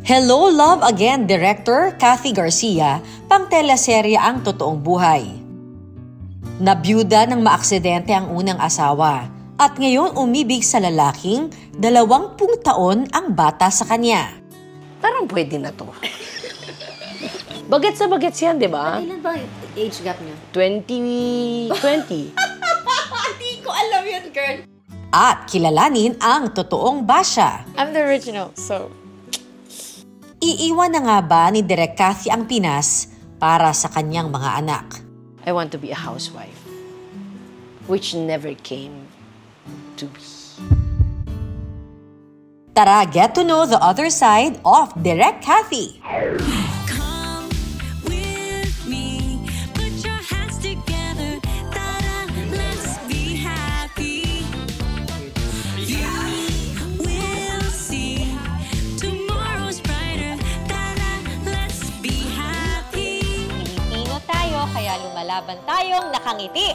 Hello Love Again director Kathy Garcia, pang teleserye Ang Totoong Buhay. Nabiyuda ng maaksidente ang unang asawa at ngayon umibig sa lalaking 20 taon ang bata sa kanya. Parang pwede na to. Bagets na bagets yan, di ba? Ilan ba age gap niya? 20. Hindi ko alam yun, girl. At kilalanin ang totoong Basha. I'm the original, so... Iiwan na nga ba ni Direk Kathy ang Pinas para sa kanyang mga anak? I want to be a housewife, which never came to be. Tara, get to know the other side of Direk Kathy. Kaya lumalaban tayong nakangiti.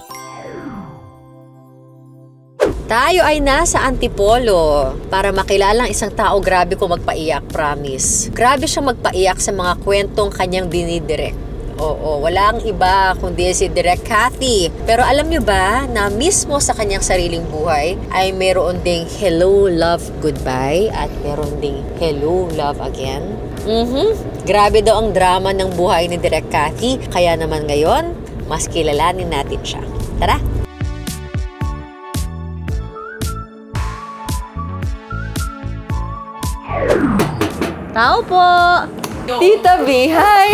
Tayo ay nasa Antipolo para makilala ang isang tao grabe kung magpaiyak, promise. Grabe siyang magpaiyak sa mga kwentong kanyang dinidirect. Oo, wala ang iba kundi si Direk Kathy. Pero alam niyo ba na mismo sa kanyang sariling buhay ay meron ding Hello, Love, Goodbye at meron ding Hello, Love Again? Grabe daw ang drama ng buhay ni Direk Kathy. Kaya naman ngayon, mas kilalanin natin siya. Tara! Tao po! Tita B, hi!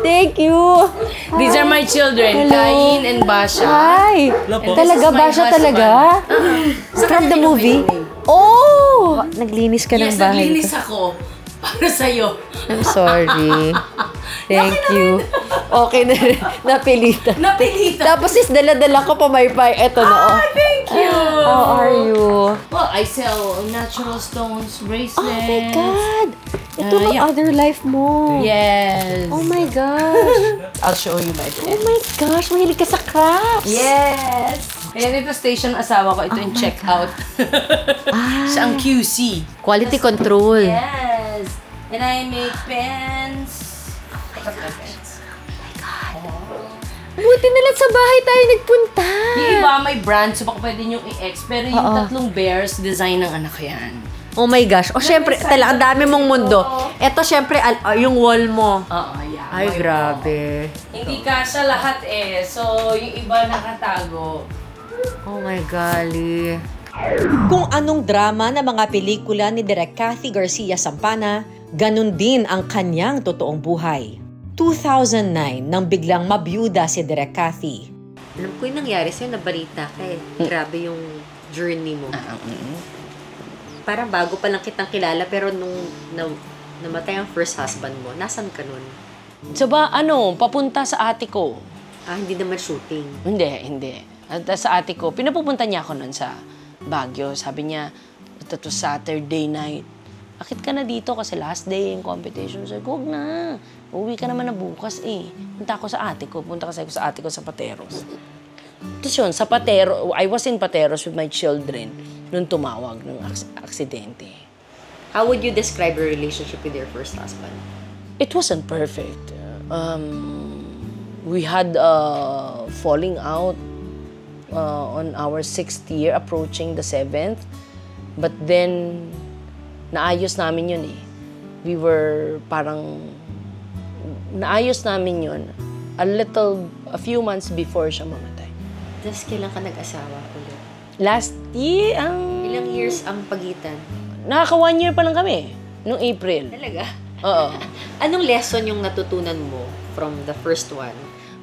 Thank you! These are my children, Kain and Basha. Hi! Talaga ba siya talaga? From the movie? Oh! Naglinis ka ng bahay. Naglinis ako. Para sa'yo. I'm sorry. Thank you. Okay na rin. Napilitan. Tapos is dala-dala ko pa may pie. Eto na. Thank you! How are you? Well, I sell natural stones, bracelets. Oh my God! Ito ang other life mo. Yes. Oh my gosh. I'll show you my Oh my gosh. Mahilig ka sa crafts. Yes! Ayan ito station asawa ko. Ito yung check-out. Siya ang QC. Quality control. Yes! And I make pens. Pens. Buti na lang sa bahay tayo nagpunta. Yung iba may brand, so baka pwede nyo i-ex. Pero yung tatlong bears, design ng anak ko yan. Oh my gosh. O syempre, talaga, ang dami mong mundo. Ito syempre, yung wall mo. Oo, yeah. Ay, grabe. Hindi kasya lahat eh. So, yung iba nakatago. Oh my golly. Kung anong drama ng mga pelikula ni Direk Kathy Garcia Sampana, ganun din ang kanyang totoong buhay. 2009 nang biglang mabiyuda si Direk Kathy. Alam ko yung nangyari sa'yo, nabalita ka eh. Grabe yung journey mo. Parang bago pa lang kitang kilala, pero nung namatay ang first husband mo, nasan ka nun? So ba, papunta sa ate ko? Hindi naman shooting. Hindi. At sa ate ko, pinapupunta niya ako nun sa Baguio. Sabi niya, ito to Saturday night. Akit ka na dito kasi last day yung competition. Sabi ko, huwag na. Uwi ka naman na bukas eh. Punta ako sa ate ko. Punta kasi ako sa ate ko sa Pateros. Tapos yun, sa Pateros, I was in Pateros with my children nung tumawag ng aksidente. How would you describe your relationship with your first husband? It wasn't perfect. We had falling out on our 6th year, approaching the 7th. But then, naayos namin yun eh. We were parang, naayos namin yun a few months before siya mamatay. Tapos kailan ka nag-asawa ulit? Last year, Ilang years ang pagitan? Nakaka 1 year pa lang kami, nung April. Talaga? Oo. Anong lesson yung natutunan mo from the first one?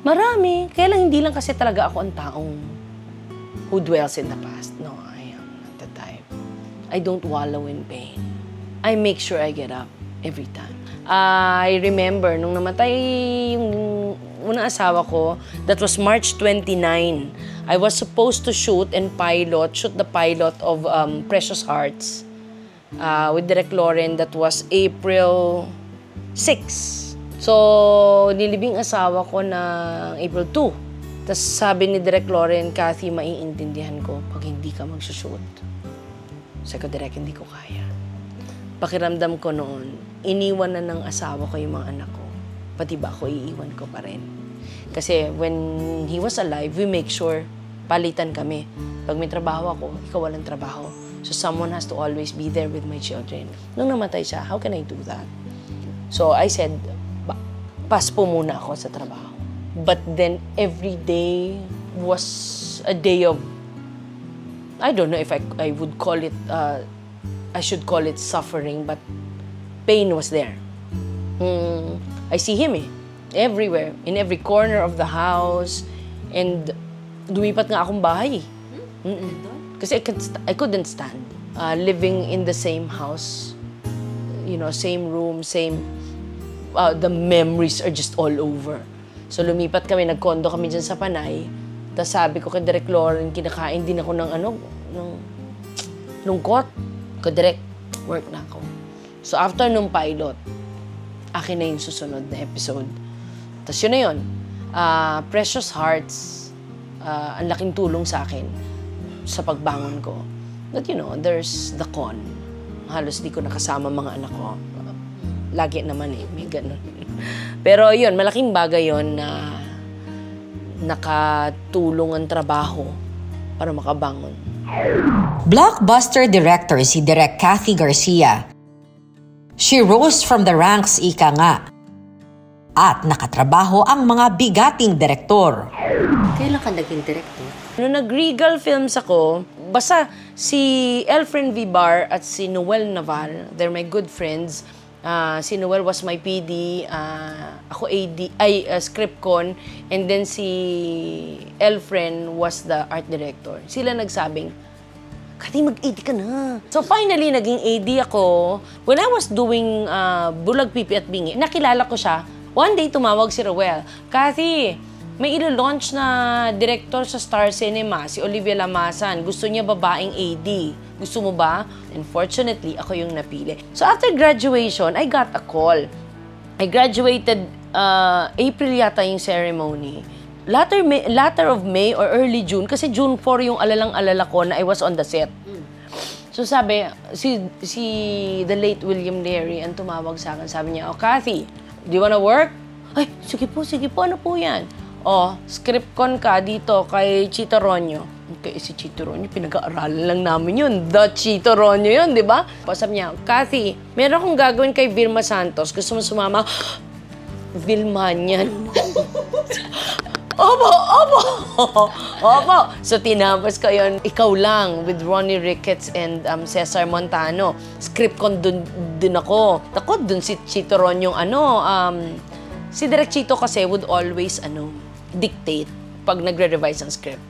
Marami. Kaya lang hindi lang kasi talaga ako ang taong who dwells in the past. No, I am not the type. I don't wallow in pain. I make sure I get up every time. I remember, nung namatay yung unang asawa ko, that was March 29. I was supposed to shoot the pilot of Precious Hearts with Direk Loren. That was April 6. So, nilibing asawa ko na April 2. Tapos sabi ni Direk Loren, Kathy, maiintindihan ko pag hindi ka magsushoot. Sabi ko, Direk, hindi ko kaya. pakiramdam ko noon, iniwan na ng asawa ko yung mga anak ko. Pati ba ako iiwan ko pa rin? Kasi when he was alive, we make sure palitan kami. Pag may trabaho ako, ikaw walang trabaho. So someone has to always be there with my children. Nung namatay siya, how can I do that? So I said, pass po muna ako sa trabaho. But then every day was a day of, I don't know if I would call it, I should call it suffering, but pain was there. I see him everywhere, in every corner of the house, and lumipat nga akong bahay. Kasi I couldn't stand living in the same house, same room, same, the memories are just all over. So lumipat kami, nagkondo kami dyan sa Panay, tapos sabi ko kay Direk Lauren, kinakain din ako ng ng lungkot. Ko Direk, work na ako. So after nung pilot, akin na yung susunod na episode. Tapos yun na yun. Precious Hearts, ang laking tulong sa akin sa pagbangon ko. But there's the con. Halos di ko nakasama mga anak ko. Lagi naman may ganun. Pero yun, malaking bagay yun na nakatulong ang trabaho para makabangon. Blockbuster director si Direk Cathy Garcia. She rose from the ranks, ika nga. At nakatrabaho ang mga bigating direktor. Kailan ka naging director? Nung nag-Regal Films ako, basta si Elfren Vibar at si Noel Naval, they're my good friends. Si Noel was my PD, ako AD, script con, and then si Elfren was the art director. Sila nagsabing, Cathy, mag-AD ka na. So finally, naging AD ako. When I was doing Bulag, Pipi at Bingi, nakilala ko siya. One day, tumawag si Roel, Cathy, may ilo-launch na director sa Star Cinema, si Olivia Lamasan. Gusto niya babaeng AD. Gusto mo ba? Unfortunately, ako yung napili. So after graduation, I got a call. I graduated, April yata yung ceremony. Latter of May or early June, kasi June 4 yung alalang-alala ko na I was on the set. So sabi, si the late William Leary ang tumawag sa akin. Sabi niya, Cathy, do you wanna work? Ay, sige po, ano po yan? Script con ka dito kay Chito Ronyo. Okay, si Chito Ronyo, pinag-aaralan lang namin yun. The Chito Ronyo yun, di ba? Sabi niya, Cathy, meron akong gagawin kay Vilma Santos. Gusto mo sumama? Vilma niyan. Opo. So, tinapos ko yun. Ikaw lang with Ronnie Ricketts and Cesar Montano. Script con dun ako. Ako, dun si Chito Ronyo, si Direk Chito kasi would always, dictate pag nagre-revise ang script.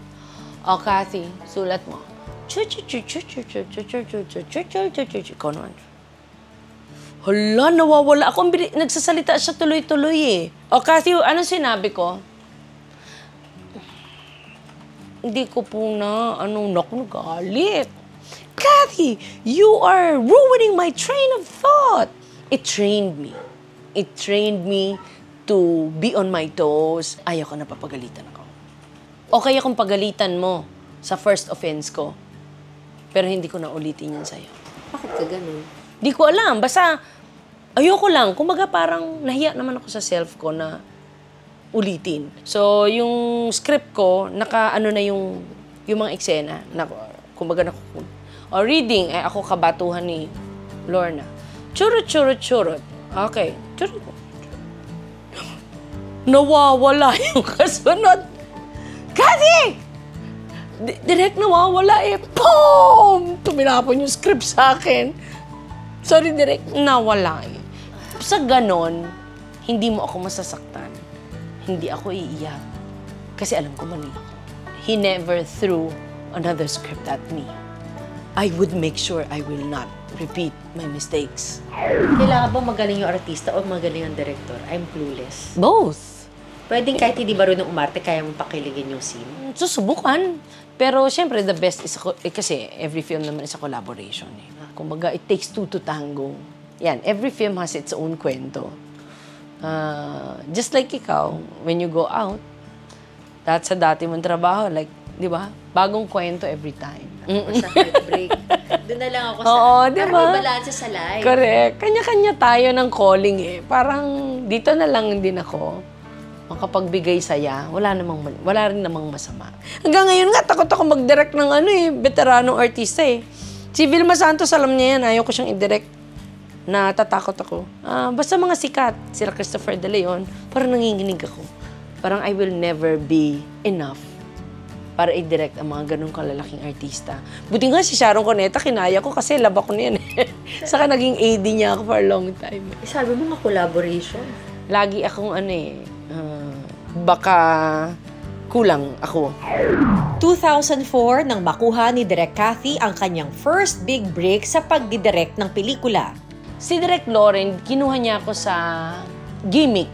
Cathy, sulat mo. Ikaw naman. Hala, nawawala ako. Nagsasalita siya tuloy-tuloy eh. Cathy, ano sinabi ko? Hindi ko po nagalit. Cathy, you are ruining my train of thought. It trained me to be on my toes. Ayaw ko na papagalitan ako. Okay akong pagalitan mo sa first offense ko. Pero hindi ko na ulitin yan sa'yo. Bakit ka ganun? Di ko alam. Basta, ayoko lang. Kumbaga parang nahiya naman ako sa self ko na ulitin. So, yung script ko, na yung mga eksena. Kumbaga reading, ako kabatuhan ni Lorna. Churot. Okay. Churot. Nawawala yung kasunod. Cathy! Direct nawawala eh. Boom! Tuminapon yung script sa akin. Sorry, Direct, nawala eh. Sa ganon, hindi mo ako masasaktan. Hindi ako iiyak. Kasi alam ko mali ako. He never threw another script at me. I would make sure I will not repeat my mistakes. Kailangan ba magaling yung artista o magaling ang director? I'm clueless. Both. Pwedeng kahit hindi marunong umarte, kaya mong pakiligin yung scene? Susubukan. Pero siyempre, the best is, kasi every film naman is a collaboration. Kumbaga, it takes two to tango. Yan, every film has its own kwento. Just like ikaw, when you go out, that's sa dati mong trabaho, like, di ba? Bagong kwento every time. Sa heartbreak. Doon na lang ako sa... Oo, di Parang ba? may balanse sa life. Correct. Kanya-kanya tayo ng calling eh. Parang dito na lang din ako makapagbigay saya. Wala rin namang masama. Hanggang ngayon nga, takot ako mag-direct ng veteranong artista eh. Si Vilma Santos, alam niya yan, ayaw ko siyang i-direct. Natatakot ako. Basta mga sikat, sila Christopher De Leon, parang nanginginig ako. Parang I will never be enough para i-direct ang mga ganong kalalaking artista. Buti nga si Sharon Cuneta, kinaya ko kasi laba ko na yan. Saka naging AD niya ako for a long time. Sabi mo nga collaboration. Lagi akong baka kulang ako. 2004 nang makuha ni Direk Cathy ang kanyang first big break sa pagdidirect ng pelikula. Si Direk Lauren, kinuha niya ako sa Gimmick,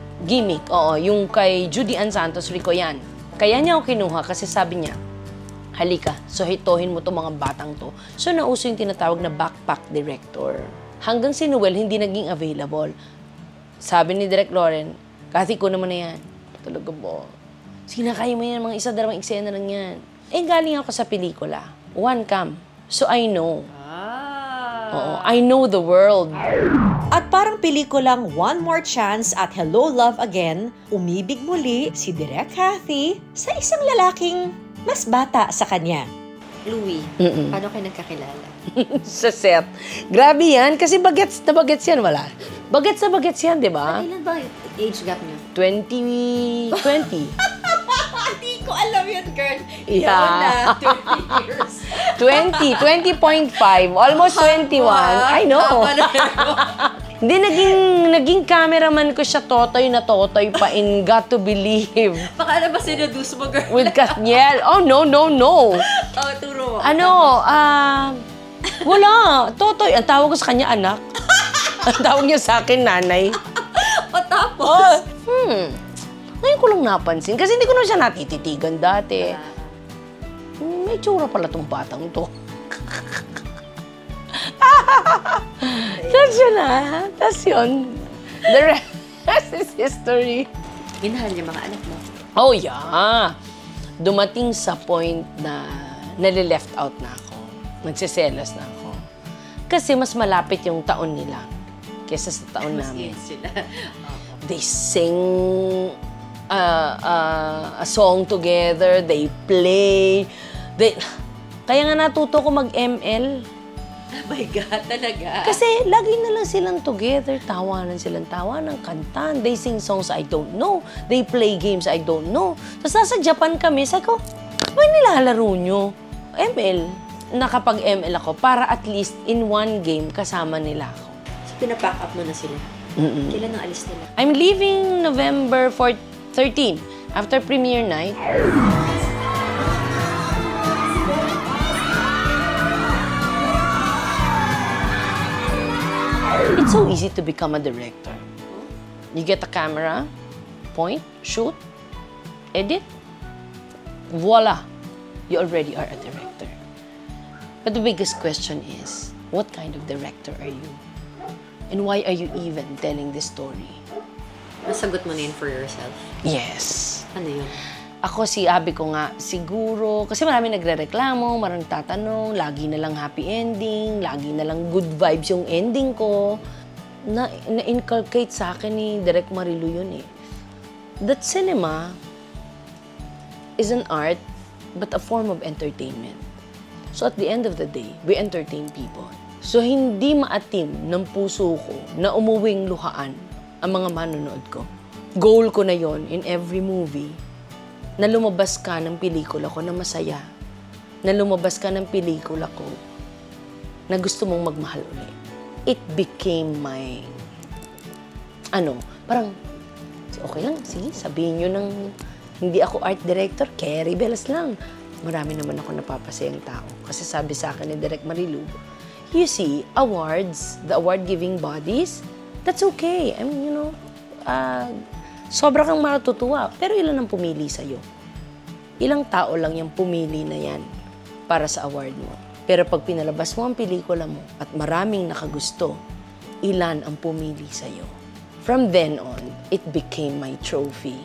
oo, yung kay Judy Ann Santos Rico yan. Kaya niya ako kinuha kasi sabi niya, halika, so hitohin mo itong mga batang to. So nauso yung tinatawag na backpack director. Hanggang si Noel, hindi naging available. Sabi ni Direk Lauren, Cathy, ko naman na yan. Talaga po. Sinakaya mo yan, mga isa-dalawang eksena lang yan. Galing ako sa pelikula. One cam. So I know. Oo, I know the world. At parang pelikulang One More Chance at Hello Love Again, umibig muli si Direk Cathy sa isang lalaking mas bata sa kanya. Louie, paano kayo nagkakilala? Sa set. Grabe yan, kasi bagets na bagets yan, wala. Bagets na bagets yan, di ba? Ilan ba age gap niyo? 20. Hindi ko alam yun, girl. Yeah. Ikaw na, 30 years. 20.5, almost 21. I know. Hindi, naging cameraman ko siya, Totoy na Totoy pa in Got to Believe. Baka na ba sinuduce mo, girl? With Katniel. Oh, no. Oh, turo mo. Wala. Totoy. Ang tawag ko sa kanya, anak. Ang tawag niya sa akin, nanay. Patapos. Ngayon ko lang napansin. Kasi hindi ko na siya natititigan dati. May tsura pala tong batang to. That's yun That's yun. The rest is history. Minahal niya mga anak mo. Oh, yeah. Dumating sa point na nali-left out na ako. Nagsiselos na ako. Kasi mas malapit yung taon nila kesa sa taon namin. Sila. They sing a song together, they play. Kaya nga natuto ko mag-ML. Oh my God, talaga. Kasi lagi na lang silang together, tawanan, kantan. They sing songs I don't know. They play games I don't know. Tapos nasa Japan kami, sabi ko, ba nilalaro nyo? ML. Nakapag-ML ako para at least in one game kasama nila ako. So, pinapack up mo na sila? Kailan ang alis nila? I'm leaving November 13 after premiere night. It's so easy to become a director. You get a camera, point, shoot, edit, voila, you already are a director. But the biggest question is, what kind of director are you? And why are you even telling this story? Nasagot mo na yun for yourself? Yes. Ano yun? Ako, sabi ko nga, siguro, kasi marami nagre-reklamo, maraming tatanong, lagi na lang happy ending, lagi na lang good vibes yung ending ko. Na-inculcate sa akin ni Direk Marilu yun eh. That cinema is an art, but a form of entertainment. So at the end of the day, we entertain people. So hindi maatim ng puso ko na umuwing luhaan ang mga manonood ko. Goal ko na yon in every movie, na lumabas ka ng pelikula ko na masaya, na lumabas ka ng pelikula ko na gusto mong magmahal ulit. It became my, parang, okay lang, sige, sabihin nyo ng hindi ako art director, Carrie Bellas lang. Marami naman ako napapasayang tao. Kasi sabi sa akin ni Direk Marilu, you see, awards, the award-giving bodies, that's okay. I mean, sobra kang matutuwa. Pero ilan ang pumili sa'yo? Ilang tao lang yung pumili na yan para sa award mo. Pero pag pinalabas mo ang pelikula mo at maraming nakagusto, ilan ang pumili sa'yo? From then on, it became my trophy.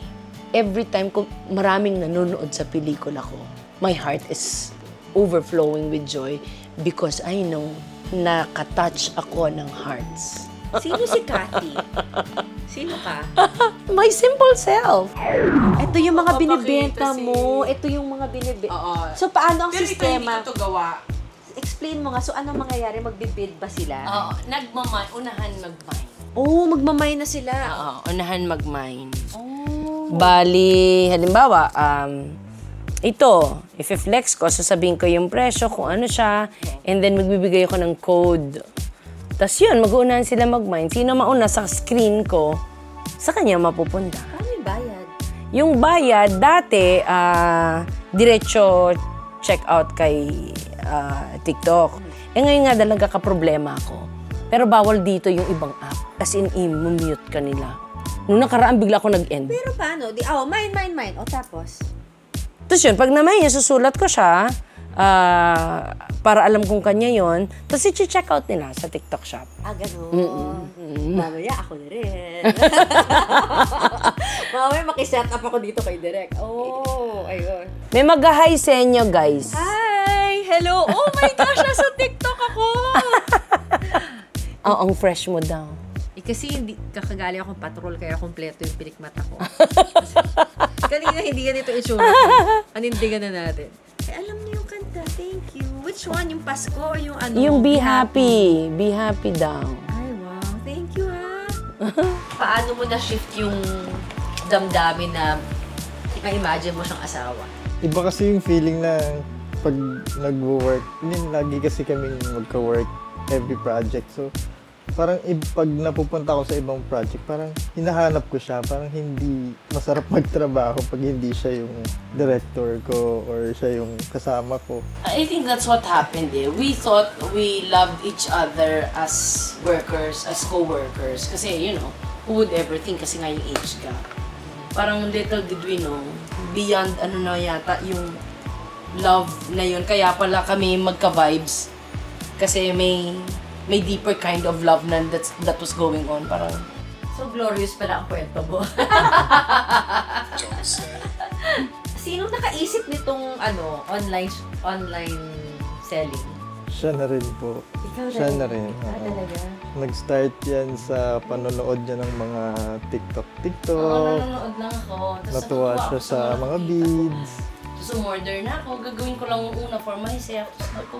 Every time ko maraming nanonood sa pelikula ko, my heart is overflowing with joy because I know nakatouch ako ng hearts. Sino si Cathy? Sino ka? My simple self. Ito yung mga Papakita binibenta si- mo. Ito yung mga binibenta. Oo. So, paano ang Pero sistema? ito gawa. Explain mo nga. So, anong mangyayari? Magbibid ba sila? Oo, unahan mag-mine. Oh, magmamay na sila. Oo, unahan mag-mine. Oh. Bali, halimbawa, ito, i-flex ko, sasabihin ko yung presyo, kung ano siya, and then magbibigay ako ng code. Tapos yun, mag-uunahan sila mag-mine. Sino mauna sa screen ko, sa kanya mapupunta. Ano yung bayad? Yung bayad, dati, diretso check out kay TikTok. Eh ngayon nga talaga ka-problema ako. Pero bawal dito yung ibang app. As in, i-mute ka nila. Nung nakaraan, bigla ako nag-end. Pero paano? Mine. O, tapos? Tapos yun, pag naman yun, susulat ko siya, para alam kung kanya yon. Tapos i-check out nila sa TikTok shop. Gano'n. Mamaya ako na rin. Mamaya makiset up ako dito kay Direk. Oh, ayun. May mag-hi sa inyo, guys. Hi! Hello! Oh my gosh, nasa TikTok ako! Oo, ang fresh mo daw. Kasi hindi, kakagaling akong patrol, kaya kompleto yung pinikmata ko. Kanina hindi ganito itsura ko. Anindigan na natin. Alam niyo yung kanta. Thank you. Which one? Yung Pasko o yung ano? Yung Be Happy. Be Happy daw. Ay, wow. Thank you, ha. Paano mo na-shift yung damdamin na i-imagine mo siyang asawa? Iba kasi yung feeling na pag nag-work, lagi kasi kaming magka-work every project. So, parang pag napupunta ako sa ibang project, parang hinahanap ko siya. Parang hindi masarap magtrabaho pag hindi siya yung director ko or siya yung kasama ko. I think that's what happened eh. We thought we loved each other as workers, as co-workers. Kasi, you know, who would ever think kasi nga yung age gap. Parang little did we know, beyond ano na yata yung love na yun. Kaya pala kami magka-vibes. Kasi may deeper kind of love na that was going on. Parang, So, glorious pala ang kwento mo. Sinong nakaisip nitong online selling? Siya na rin po. Ikaw Siya na rin. talaga? Nag-start yan sa panonood niya ng mga TikTok. nanonood lang ako. Tapos Natuwa siya sa mga beads. Tapos umorder na ako. Gagawin ko lang una for myself. Tapos ako,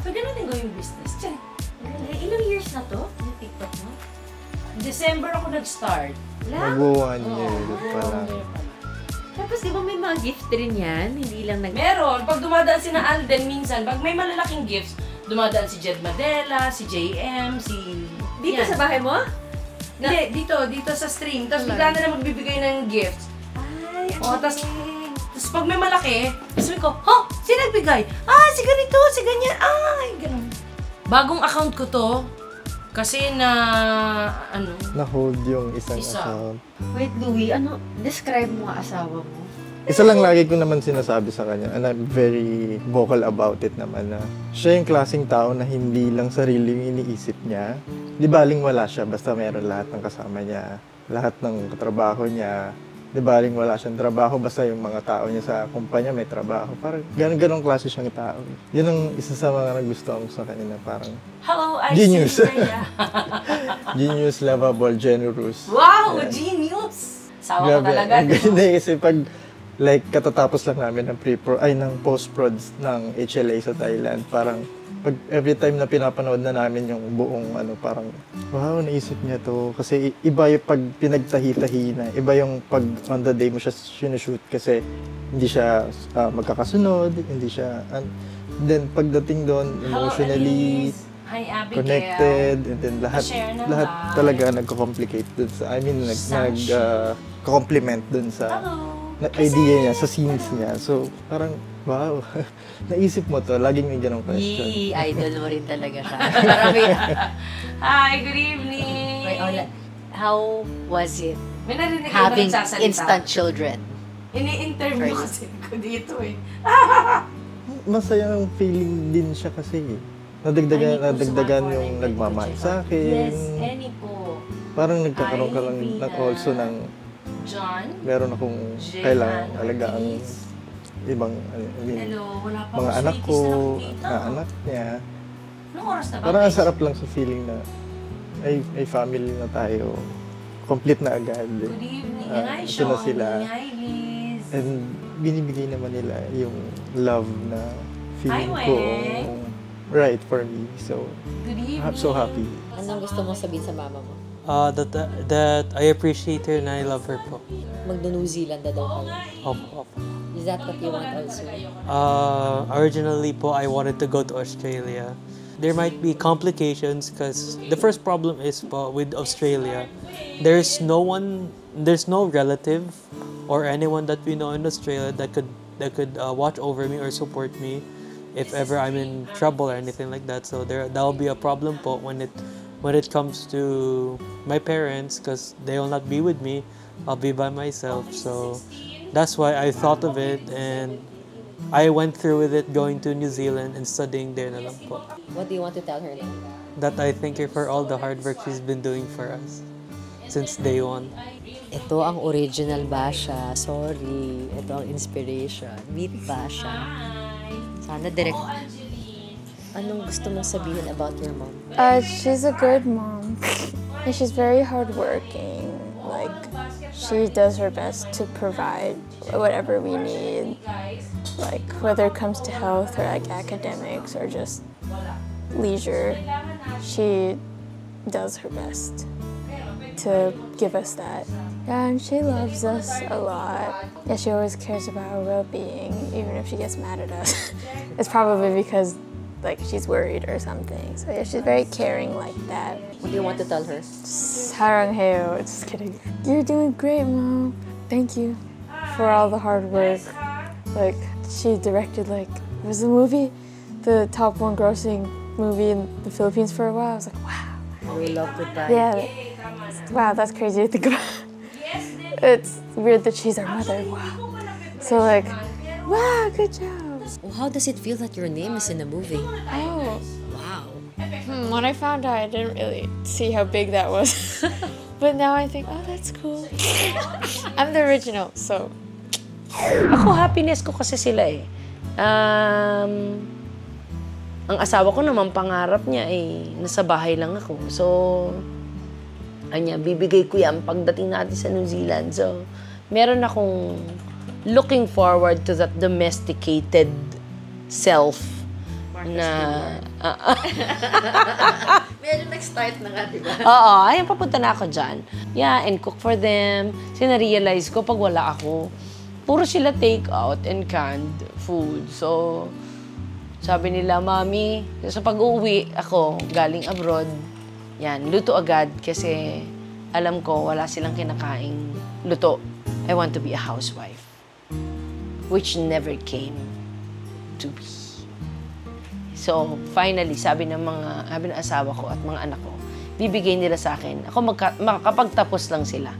pwede natin gawin business. Tiyan. Ilang years na to? Yung TikTok mo? December ako nag-start. Mag-1 year pa lang. Tapos di ba may mga gift rin yan? Hindi lang Meron. Pag dumadaan si na Alden minsan, pag may malalaking gifts, dumadaan si Jed Madela, si JM, si... Dito Yan. sa bahay mo? Hindi, dito sa stream. Tapos bigla na lang magbibigay ng gifts. Ay, O, tapos pag may malaki, sabi ko, sino nagbigay? Si ganito, si ganyan. Ay, ganun. Bagong account ko to. Kasi Na-hold yung isang Isa. account. Wait, Louie, describe mo ang asawa mo. Isa lang lagi ko naman sinasabi sa kanya, and I'm very vocal about it naman, na siya yung klaseng tao na hindi lang sarili yung iniisip niya. Di baling wala siya, basta meron lahat ng kasama niya, lahat ng katrabaho niya. Di baling wala siyang trabaho, basta yung mga tao niya sa kumpanya may trabaho. Parang ganong klase siyang tao. Yun ang isa sa mga nagustuhan ko sa kanya na parang hello, I genius. see Rhea. Genius, lovable, generous. Wow, genius! Sawa ko talaga. Hindi, kasi pag like katatapos lang namin ng ng post-prod ng HLA sa Thailand, parang pag every time na pinapanood na namin yung buong parang wow, naisip niya to. Kasi iba yung pag pinagtahi-tahi na, iba yung pag on the day mo siya sinushoot kasi hindi siya magkakasunod, hindi siya then pagdating doon emotionally Hi, Abigail. connected, and then lahat Share ng lahat life. talaga nagko-complicate dun sa complement dun sa idea niya, sa scenes niya. So, parang, wow, naisip mo to, laging may ganong question. Idol mo rin talaga siya. Hi, good evening. How was it May narinig ko having ba nagsasalita? instant children? Ini-interview kasi ko dito eh. Masayang feeling din siya kasi. Nadagdagan yung nagmamahal sa akin. Yes, any po. Parang nagkakaroon ka lang Ay, also ng John? meron akong Jehan kailangan alagaan Ortiz. ibang wala pa mga akong anak ko, sweeties na nakikita. anak niya. Anong oras na ba? Parang ang sarap lang sa feeling na ay family na tayo. Complete na agad. Good evening. Hi, Ito na Sean. sila. Hi, Liz. And binibigay naman nila yung love na feeling Hi, ko Weng. right for me. So, Good evening. I'm so happy. Anong gusto mong sabihin sa mama mo? That I appreciate her and I love her po. Magdo-New Zealand na daw kayo. Opo. Is that what you want also? Originally po, I wanted to go to Australia. There might be complications because the first problem is po with Australia, there's no relative or anyone that we know in Australia that could watch over me or support me if ever I'm in trouble or anything like that. So that'll be a problem po when it comes to my parents because they will not be with me. I'll be by myself. So that's why I thought of it and I went through with it going to New Zealand and studying there na lang po. What do you want to tell her now? That I thank her for all the hard work she's been doing for us since day one. Ito ang original Basha. Sorry. Ito ang inspiration. Meet Basha. Sana direct. Anong gusto mong sabihin about your mom? She's a good mom. And she's very hardworking. Like, she does her best to provide whatever we need. Like, whether it comes to health or like academics or just leisure, she does her best to give us that. Yeah, and she loves us a lot. Yeah, she always cares about our well-being, even if she gets mad at us. It's probably because like she's worried or something. So yeah, she's very caring like that. What do you want to tell her? Sarangheo, just kidding. You're doing great, Mom. Thank you for all the hard work. Like, she directed like, it was a movie, the top one grossing movie in the Philippines for a while. I was like, wow. We love to die. Yeah. Wow, that's crazy to think about. It's weird that she's our mother. Wow. So like, wow, good job. Well, how does it feel that your name is in the movie? Oh. Wow. When I found out, I didn't really see how big that was. But now I think, oh, that's cool. I'm the original, so. Ako, happiness ko kasi sila eh. Ang asawa ko naman, pangarap niya eh, nasa bahay lang ako. So, bibigay ko yan pagdating natin sa New Zealand. So, meron akong looking forward to that domesticated self na... Medyo nag-start na nga, diba? Oo, ayun, papunta na ako dyan. Yeah, and cook for them. Sina-realize ko pag wala ako, puro sila take out and canned food. So, sabi nila, Mami, sa pag-uwi ako, galing abroad, yan, luto agad kasi alam ko wala silang kinakaing luto. I want to be a housewife. Which never came to be. So, finally, sabi ng asawa ko at mga anak ko, bibigay nila sa akin. Ako, makakapagtapos lang sila.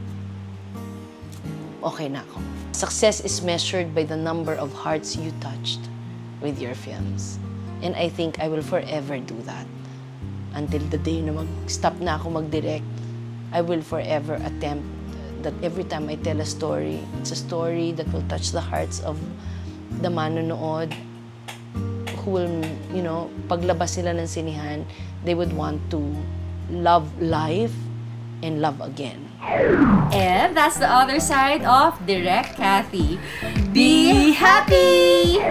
Okay na ako. Success is measured by the number of hearts you touched with your films. And I think I will forever do that. Until the day na mag-stop na ako mag-direct, I will forever attempt that every time I tell a story, it's a story that will touch the hearts of the manonood who will, you know, paglabas nila ng sinihan, they would want to love life and love again. And that's the other side of Direct Kathy. Be happy!